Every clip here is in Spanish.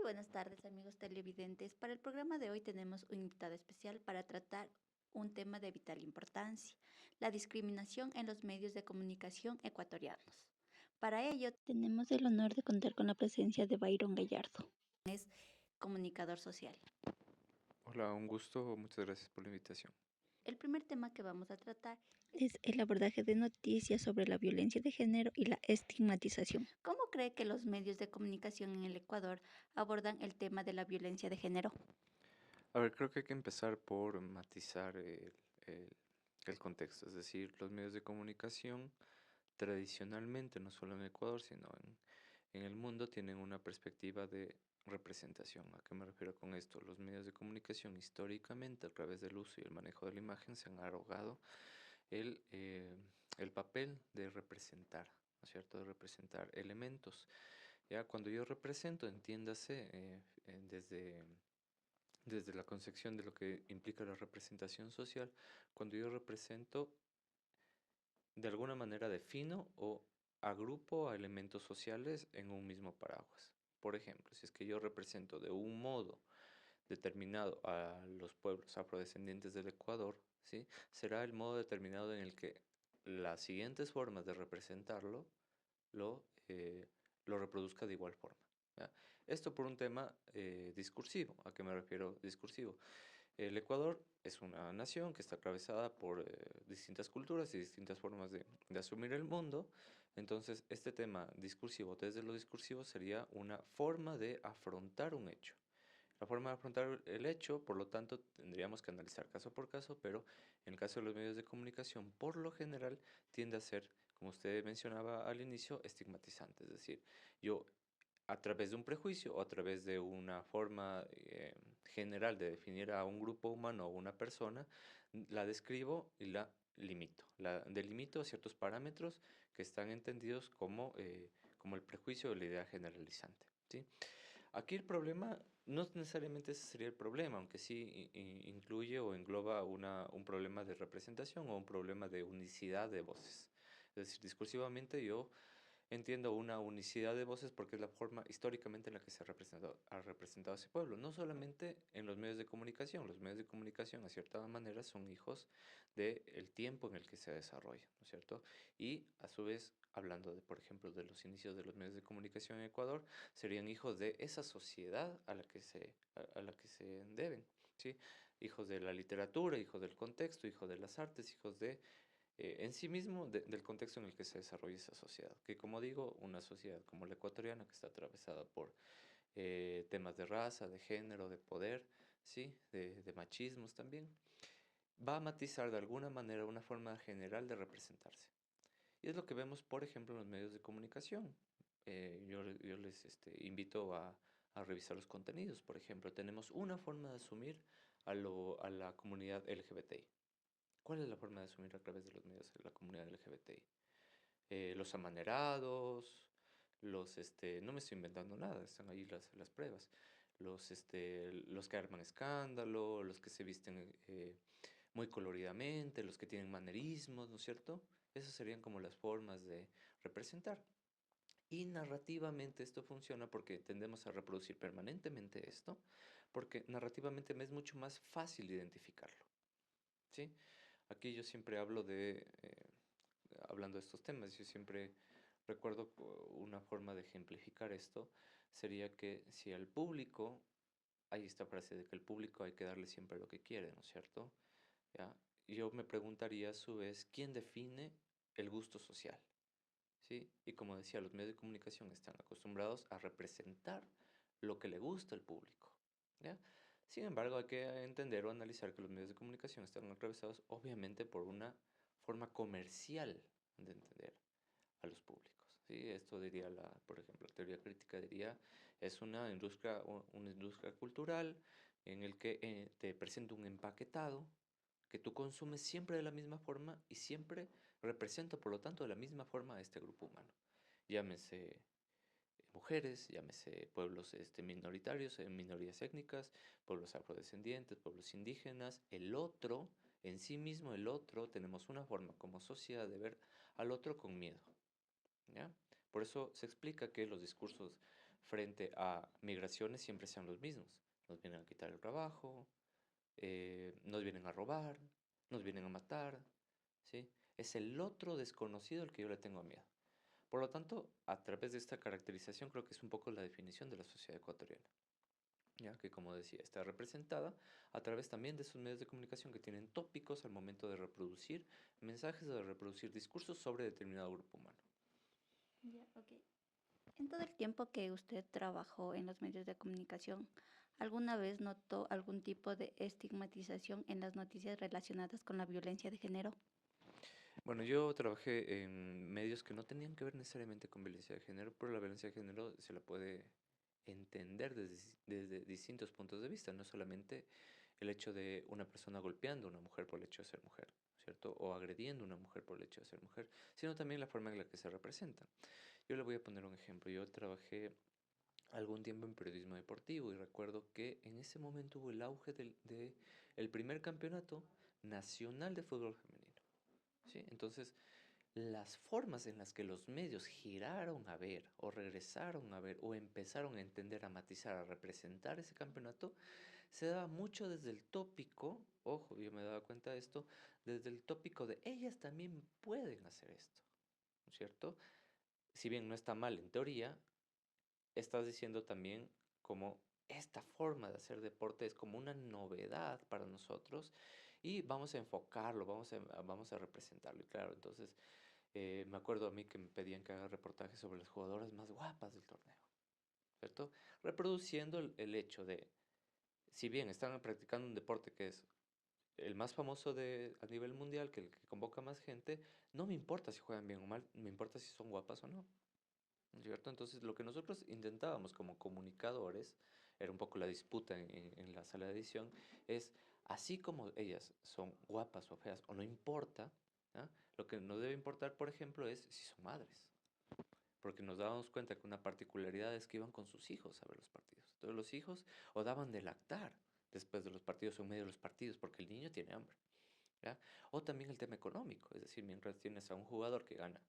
buenas tardes, amigos televidentes. Para el programa de hoy tenemos un invitado especial para tratar un tema de vital importancia, la discriminación en los medios de comunicación ecuatorianos. Para ello tenemos el honor de contar con la presencia de Byron Gallardo, comunicador social. Hola, un gusto, muchas gracias por la invitación. El primer tema que vamos a tratar es el abordaje de noticias sobre la violencia de género y la estigmatización. ¿Cómo cree que los medios de comunicación en el Ecuador abordan el tema de la violencia de género? A ver, creo que hay que empezar por matizar el- el contexto, es decir, los medios de comunicación tradicionalmente, no solo en Ecuador, sino en el mundo, tienen una perspectiva de representación. ¿A qué me refiero con esto? Los medios de comunicación históricamente, a través del uso y el manejo de la imagen, se han arrogado el, eh, el papel de representar, ¿no es cierto? De representar elementos. Ya cuando yo represento, entiéndase, desde la concepción de lo que implica la representación social, cuando yo represento, de alguna manera defino o agrupo a elementos sociales en un mismo paraguas. Por ejemplo, si es que yo represento de un modo determinado a los pueblos afrodescendientes del Ecuador, ¿sí? Será el modo determinado en el que las siguientes formas de representarlo lo, eh, lo reproduzca de igual forma. ¿Ya? Esto por un tema discursivo. ¿A qué me refiero discursivo? El Ecuador es una nación que está atravesada por distintas culturas y distintas formas de asumir el mundo. Entonces, este tema discursivo, desde lo discursivo, sería una forma de afrontar un hecho. La forma de afrontar el hecho, por lo tanto, tendríamos que analizar caso por caso, pero en el caso de los medios de comunicación, por lo general, tiende a ser, como usted mencionaba al inicio, estigmatizante. Es decir, yo a través de un prejuicio o a través de una forma general de definir a un grupo humano o una persona, la describo y la limito. La delimito a ciertos parámetros que están entendidos como el prejuicio o la idea generalizante. ¿Sí? Aquí el problema no necesariamente ese sería el problema, aunque sí incluye o engloba un problema de representación o un problema de unicidad de voces. Es decir, discursivamente yo entiendo una unicidad de voces porque es la forma históricamente en la que ha representado ese pueblo. No solamente en los medios de comunicación a cierta manera son hijos del tiempo en el que se desarrollan, ¿no es cierto? Y a su vez, hablando de, por ejemplo, de los inicios de los medios de comunicación en Ecuador, serían hijos de esa sociedad a la que se deben, ¿sí? Hijos de la literatura, hijos del contexto, hijos de las artes, hijos de en sí mismo del contexto en el que se desarrolla esa sociedad. Que como digo, una sociedad como la ecuatoriana, que está atravesada por temas de raza, de género, de poder, ¿sí? De machismos también, va a matizar de alguna manera una forma general de representarse. Y es lo que vemos, por ejemplo, en los medios de comunicación. Yo les invito a revisar los contenidos. Por ejemplo, tenemos una forma de asumir a la comunidad LGBTI. ¿Cuál es la forma de asumir a través de los medios de la comunidad LGBTI? Los amanerados, no me estoy inventando nada, están ahí las pruebas. Los que arman escándalo, los que se visten muy coloridamente, los que tienen manerismos, ¿no es cierto? Esas serían como las formas de representar. Y narrativamente esto funciona porque tendemos a reproducir permanentemente esto, porque narrativamente me es mucho más fácil identificarlo. ¿Sí? Aquí yo siempre hablando de estos temas, yo siempre recuerdo una forma de ejemplificar esto, sería que si al público, hay esta frase de que el público hay que darle siempre lo que quiere, ¿no es cierto? ¿Ya? Yo me preguntaría a su vez, ¿quién define el gusto social? ¿Sí? Y como decía, los medios de comunicación están acostumbrados a representar lo que le gusta al público, ¿ya? Sin embargo, hay que entender o analizar que los medios de comunicación están atravesados obviamente por una forma comercial de entender a los públicos, ¿sí? Esto diría por ejemplo, la teoría crítica diría, es una industria cultural en el que te presenta un empaquetado que tú consumes siempre de la misma forma y siempre representa, por lo tanto, de la misma forma a este grupo humano. Llámese mujeres, llámese pueblos minoritarios, minorías étnicas, pueblos afrodescendientes, pueblos indígenas, el otro, en sí mismo el otro, tenemos una forma como sociedad de ver al otro con miedo. ¿Ya? Por eso se explica que los discursos frente a migraciones siempre sean los mismos. Nos vienen a quitar el trabajo, nos vienen a robar, nos vienen a matar, ¿sí? Es el otro desconocido al que yo le tengo miedo. Por lo tanto, a través de esta caracterización creo que es un poco la definición de la sociedad ecuatoriana, ya que como decía, está representada a través también de sus medios de comunicación que tienen tópicos al momento de reproducir mensajes o de reproducir discursos sobre determinado grupo humano. Ya, ok. En todo el tiempo que usted trabajó en los medios de comunicación, ¿alguna vez notó algún tipo de estigmatización en las noticias relacionadas con la violencia de género? Bueno, yo trabajé en medios que no tenían que ver necesariamente con violencia de género, pero la violencia de género se la puede entender desde distintos puntos de vista, no solamente el hecho de una persona golpeando a una mujer por el hecho de ser mujer, ¿cierto? O agrediendo a una mujer por el hecho de ser mujer, sino también la forma en la que se representa. Yo le voy a poner un ejemplo. Yo trabajé algún tiempo en periodismo deportivo y recuerdo que en ese momento hubo el auge de el primer campeonato nacional de fútbol femenino, ¿sí? Entonces, las formas en las que los medios giraron a ver o regresaron a ver o empezaron a entender, a matizar, a representar ese campeonato, se daba mucho desde el tópico, ojo, yo me daba cuenta de esto, desde el tópico de ellas también pueden hacer esto, ¿no es cierto? Si bien no está mal en teoría, estás diciendo también como esta forma de hacer deporte es como una novedad para nosotros y vamos a enfocarlo, vamos a representarlo. Y claro, entonces me acuerdo a mí que me pedían que haga reportajes sobre las jugadoras más guapas del torneo, ¿cierto? Reproduciendo el hecho de, si bien están practicando un deporte que es el más famoso a nivel mundial, que el que convoca más gente, no me importa si juegan bien o mal, me importa si son guapas o no, ¿cierto? Entonces, lo que nosotros intentábamos como comunicadores, era un poco la disputa en la sala de edición, es así como ellas son guapas o feas, o no importa, ¿ah? Lo que nos debe importar, por ejemplo, es si son madres. Porque nos dábamos cuenta que una particularidad es que iban con sus hijos a ver los partidos. Entonces los hijos o daban de lactar después de los partidos o en medio de los partidos porque el niño tiene hambre, ¿ya? O también el tema económico, es decir, mientras tienes a un jugador que gana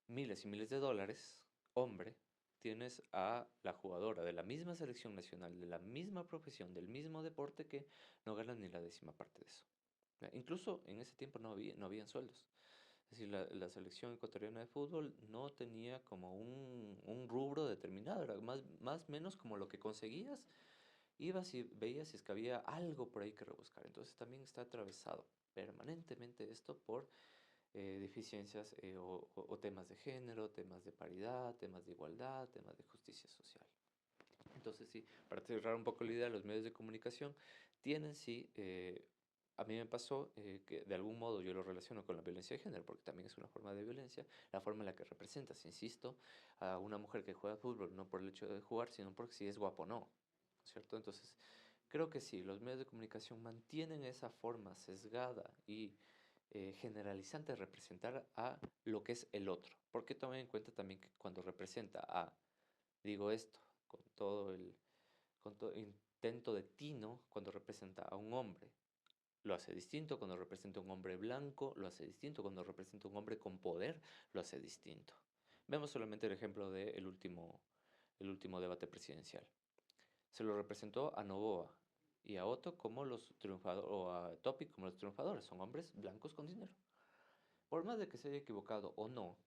miles y miles de dólares, hombre, tienes a la jugadora de la misma selección nacional, de la misma profesión, del mismo deporte que no ganan ni la décima parte de eso. ¿Ya? Incluso en ese tiempo no habían sueldos. Es decir, la selección ecuatoriana de fútbol no tenía como un rubro determinado, era más menos como lo que conseguías, ibas y veías si es que había algo por ahí que rebuscar. Entonces también está atravesado permanentemente esto por deficiencias o temas de género, temas de paridad, temas de igualdad, temas de justicia social. Entonces sí, para cerrar un poco la idea, los medios de comunicación tienen sí, a mí me pasó que de algún modo yo lo relaciono con la violencia de género, porque también es una forma de violencia, la forma en la que representas, insisto, a una mujer que juega fútbol, no por el hecho de jugar, sino porque si es guapo o no, ¿cierto? Entonces, creo que sí, los medios de comunicación mantienen esa forma sesgada y generalizante de representar a lo que es el otro, porque tomen en cuenta también que cuando representa a, digo esto, con todo con todo intento de tino, cuando representa a un hombre, lo hace distinto, cuando representa a un hombre blanco, lo hace distinto, cuando representa a un hombre con poder, lo hace distinto. Vemos solamente el ejemplo del el último debate presidencial. Se lo representó a Novoa y a Otto como los triunfadores, o a Topic como los triunfadores, son hombres blancos con dinero. Por más de que se haya equivocado o no,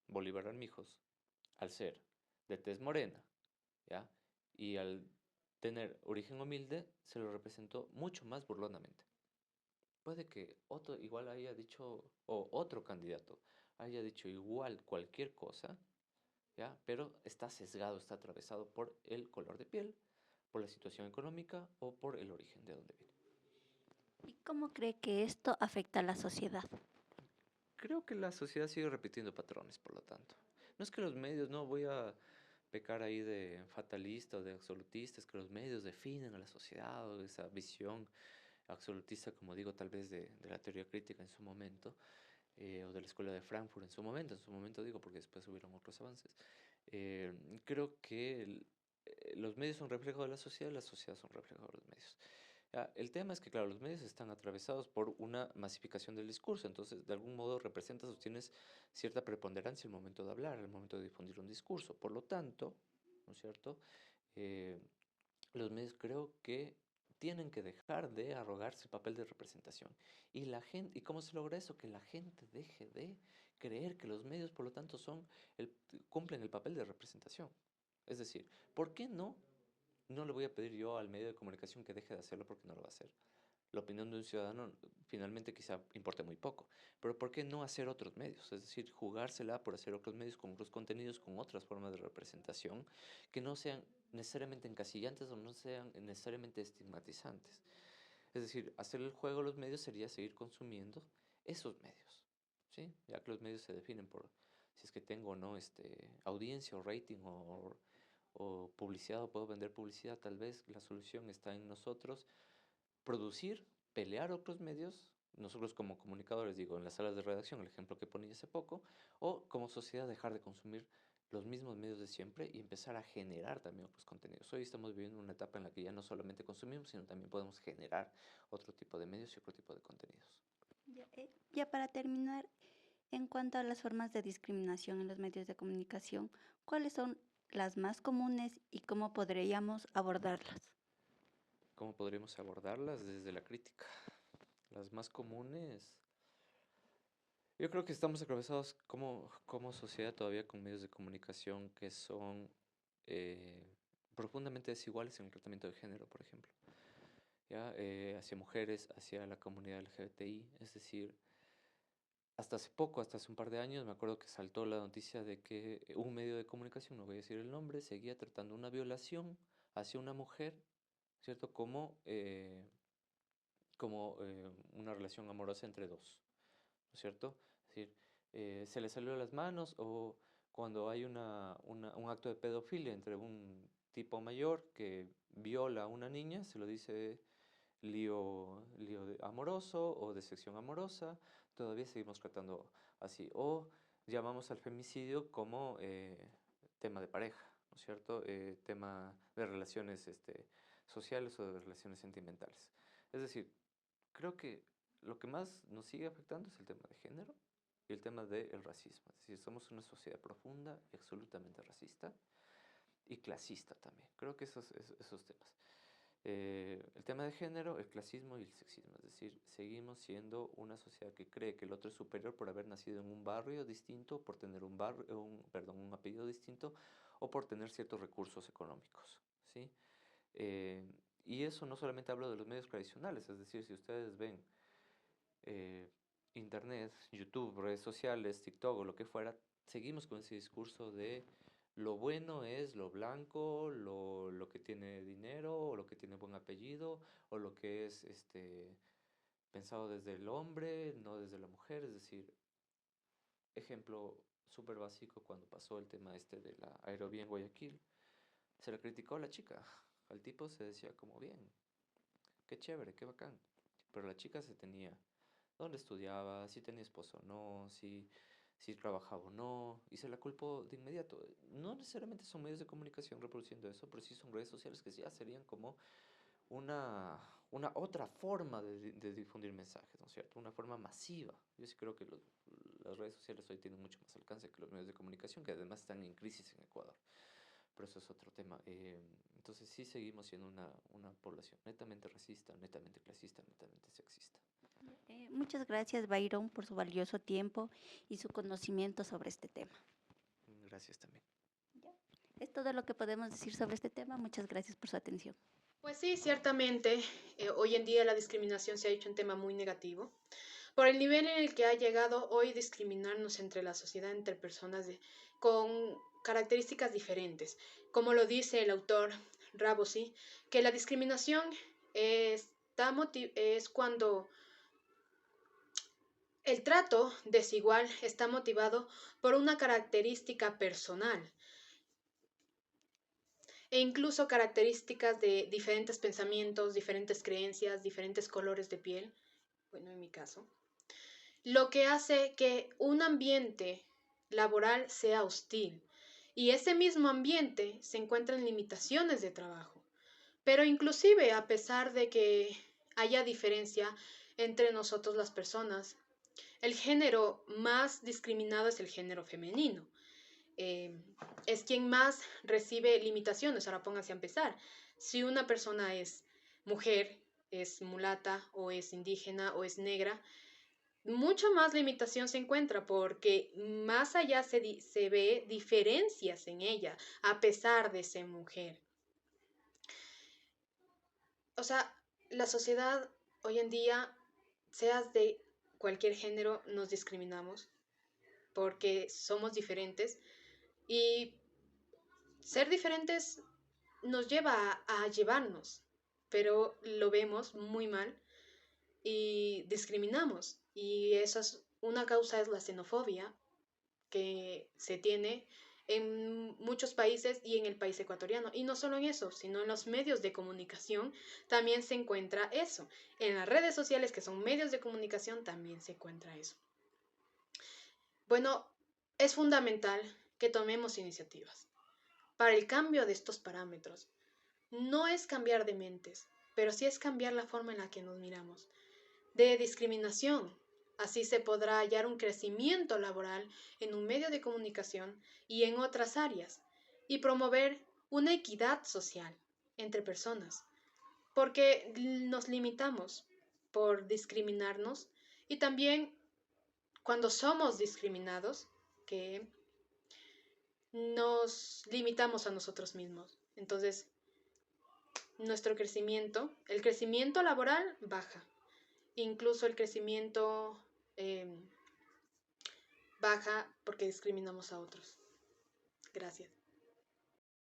Bolívar Armijos, al ser de tez morena, ¿ya? Y al tener origen humilde, se lo representó mucho más burlonamente. Puede que otro igual haya dicho, o otro candidato haya dicho igual cualquier cosa, ¿ya? Pero está sesgado, está atravesado por el color de piel, por la situación económica o por el origen de donde viene. ¿Y cómo cree que esto afecta a la sociedad? Creo que la sociedad sigue repitiendo patrones, por lo tanto. No es que los medios, no voy a pecar ahí de fatalista o de absolutista, es que los medios definen a la sociedad o esa visión absolutista, como digo, tal vez de la teoría crítica en su momento, o de la escuela de Frankfurt en su momento digo, porque después hubieron otros avances. Eh, Creo que los medios son reflejo de la sociedad son reflejo de los medios. El tema es que, claro, los medios están atravesados por una masificación del discurso, entonces de algún modo representas o tienes cierta preponderancia al momento de hablar, al momento de difundir un discurso. Por lo tanto, ¿no es cierto? Eh, los medios creo que tienen que dejar de arrogarse el papel de representación. Y la gente, ¿y cómo se logra eso? Que la gente deje de creer que los medios, por lo tanto, el, cumplen el papel de representación. Es decir, ¿por qué no le voy a pedir yo al medio de comunicación que deje de hacerlo porque no lo va a hacer? La opinión de un ciudadano finalmente quizá importe muy poco, pero ¿por qué no hacer otros medios? Es decir, jugársela por hacer otros medios con otros contenidos, con otras formas de representación que no sean necesariamente encasillantes o no sean necesariamente estigmatizantes. Es decir, hacer el juego a los medios sería seguir consumiendo esos medios, ¿sí? Ya que los medios se definen por si es que tengo o no audiencia o rating o publicidad o puedo vender publicidad, tal vez la solución está en nosotros producir, pelear otros medios, nosotros como comunicadores, digo, en las salas de redacción, el ejemplo que ponía hace poco, o como sociedad dejar de consumir los mismos medios de siempre y empezar a generar también otros contenidos. Hoy estamos viviendo una etapa en la que ya no solamente consumimos, sino también podemos generar otro tipo de medios y otro tipo de contenidos. Ya para terminar, en cuanto a las formas de discriminación en los medios de comunicación, ¿cuáles son las más comunes y cómo podríamos abordarlas? ¿Cómo podríamos abordarlas desde la crítica? Las más comunes. Yo creo que estamos atravesados como sociedad todavía con medios de comunicación que son eh, profundamente desiguales en el tratamiento de género, por ejemplo, ¿ya? Hacia mujeres, hacia la comunidad LGBTI. Es decir, hasta hace poco, hasta hace un par de años, me acuerdo que saltó la noticia de que un medio de comunicación, no voy a decir el nombre, seguía tratando una violación hacia una mujer, ¿cierto? Como una relación amorosa entre dos, ¿no es cierto? Es decir, se le salió de las manos o cuando hay un acto de pedofilia entre un tipo mayor que viola a una niña, se lo dice amoroso o de sección amorosa, todavía seguimos tratando así. O llamamos al femicidio como tema de pareja, ¿no es cierto? Tema de relaciones sociales o de relaciones sentimentales. Es decir, creo que lo que más nos sigue afectando es el tema de género y el tema del racismo. Es decir, somos una sociedad profunda y absolutamente racista y clasista también. Creo que esos temas. El tema de género, el clasismo y el sexismo. Es decir, seguimos siendo una sociedad que cree que el otro es superior por haber nacido en un barrio distinto, por tener un apellido distinto o por tener ciertos recursos económicos, ¿sí? Eh, y eso no solamente hablo de los medios tradicionales, es decir, si ustedes ven eh, internet, YouTube, redes sociales, TikTok o lo que fuera, seguimos con ese discurso de lo bueno es lo blanco, lo que tiene dinero, o lo que tiene buen apellido, o lo que es pensado desde el hombre, no desde la mujer. Es decir, ejemplo súper básico cuando pasó el tema de la aerovía en Guayaquil, se le criticó a la chica. Al tipo se decía como bien, qué chévere, qué bacán. Pero la chica se tenía dónde estudiaba, si tenía esposo o no, si trabajaba o no, y se la culpó de inmediato. No necesariamente son medios de comunicación reproduciendo eso, pero sí son redes sociales que ya serían como una, una otra forma de difundir mensajes, ¿no es cierto? Una forma masiva. Yo sí creo que las redes sociales hoy tienen mucho más alcance que los medios de comunicación, que además están en crisis en Ecuador. Pero eso es otro tema. Entonces sí seguimos siendo una población netamente racista, netamente clasista, netamente sexista. Muchas gracias, Byron, por su valioso tiempo y su conocimiento sobre este tema. Gracias también. Ya. Es todo lo que podemos decir sobre este tema. Muchas gracias por su atención. Pues sí, ciertamente, hoy en día la discriminación se ha hecho un tema muy negativo por el nivel en el que ha llegado hoy discriminarnos entre la sociedad, entre personas con características diferentes. Como lo dice el autor Rabosi, que la discriminación es cuando el trato desigual está motivado por una característica personal e incluso características de diferentes pensamientos, diferentes creencias, diferentes colores de piel, bueno, en mi caso, lo que hace que un ambiente laboral sea hostil y ese mismo ambiente se encuentra en limitaciones de trabajo. Pero inclusive a pesar de que haya diferencia entre nosotros las personas, el género más discriminado es el género femenino. es quien más recibe limitaciones. Ahora pónganse a empezar. Si una persona es mujer, es mulata o es indígena o es negra, mucha más limitación se encuentra porque más allá se ve diferencias en ella a pesar de ser mujer. O sea, la sociedad hoy en día, seas de cualquier género, nos discriminamos porque somos diferentes y ser diferentes nos lleva a llevarnos, pero lo vemos muy mal y discriminamos. Y eso es una causa, es la xenofobia que se tiene en muchos países y en el país ecuatoriano. Y no solo en eso, sino en los medios de comunicación también se encuentra eso. En las redes sociales, que son medios de comunicación, también se encuentra eso. Bueno, es fundamental que tomemos iniciativas para el cambio de estos parámetros. No es cambiar de mentes, pero sí es cambiar la forma en la que nos miramos. De discriminación. Así se podrá hallar un crecimiento laboral en un medio de comunicación y en otras áreas, y promover una equidad social entre personas, porque nos limitamos por discriminarnos y también cuando somos discriminados, que nos limitamos a nosotros mismos. Entonces, el crecimiento laboral baja. Incluso el crecimiento baja porque discriminamos a otros. Gracias.